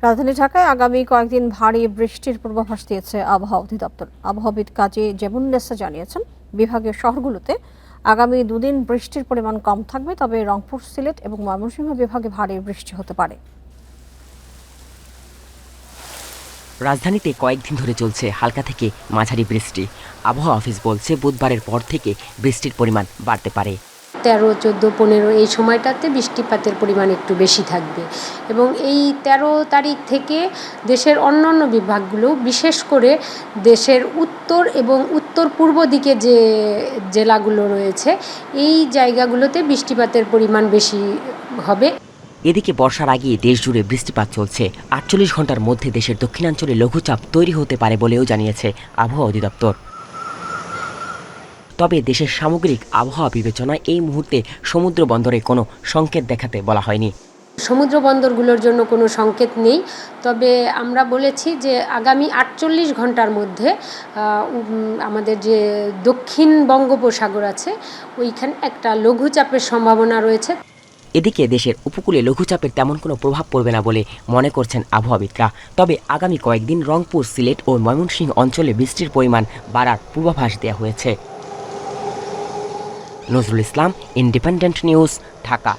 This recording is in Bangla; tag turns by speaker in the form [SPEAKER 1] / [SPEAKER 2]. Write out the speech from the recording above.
[SPEAKER 1] রাজধানী ঢাকায় আগামী কয়েকদিন ভারী বৃষ্টির পূর্বাভাস দিয়েছে আবহাওয়া অধিদপ্তর। আবহাওয়াবিদ কাজী জেবুন্নেসা জানিয়েছেন, বিভাগীয় শহরগুলোতে আগামী দুদিন বৃষ্টির পরিমাণ কম থাকবে, তবে রংপুর, সিলেট এবং ময়মনসিংহ বিভাগে ভারী বৃষ্টি হতে পারে।
[SPEAKER 2] রাজধানীতে কয়েকদিন ধরে চলছে হালকা থেকে মাঝারি বৃষ্টি। আবহাওয়া অফিস বলছে বুধবারের পর থেকে বৃষ্টির পরিমাণ বাড়তে পারে।
[SPEAKER 3] 13, 14, 15 এই সময়টাতে বৃষ্টিপাতের পরিমাণ একটু বেশি থাকবে এবং এই 13 তারিখ থেকে দেশের অন্যান্য বিভাগগুলো, বিশেষ করে দেশের উত্তর এবং উত্তর পূর্ব দিকে যে জেলাগুলো রয়েছে এই জায়গাগুলোতে বৃষ্টিপাতের পরিমাণ বেশি হবে।
[SPEAKER 2] এদিকে বর্ষার আগে দেশ জুড়ে বৃষ্টিপাত চলছে। 48 ঘন্টার মধ্যে দেশের দক্ষিণাঞ্চলে লঘুচাপ তৈরি হতে পারে বলেও জানিয়েছে আবহাওয়া অধিদপ্তর। তবে দেশের সামগ্রিক আবহাওয়া বিবেচনায় এই মুহূর্তে সমুদ্র বন্দরে কোনো সংকেত দেখাতে বলা হয়নি।
[SPEAKER 3] সমুদ্র বন্দরগুলোর জন্য কোনো সংকেত নেই, তবে আমরা বলেছি যে আগামী 48 ঘন্টার মধ্যে আমাদের যে দক্ষিণ বঙ্গোপসাগর আছে ওইখানে একটা লঘুচাপের সম্ভাবনা রয়েছে।
[SPEAKER 2] এদিকে দেশের উপকূলে লঘুচাপের তেমন কোনো প্রভাব পড়বে না বলে মনে করছেন আবহাওয়াবিদরা। তবে আগামী কয়েকদিন রংপুর, সিলেট ও ময়মনসিংহ অঞ্চলে বৃষ্টির পরিমাণ বাড়ার পূর্বাভাস দেওয়া হয়েছে। Nazrul Islam, independent news, Dhaka.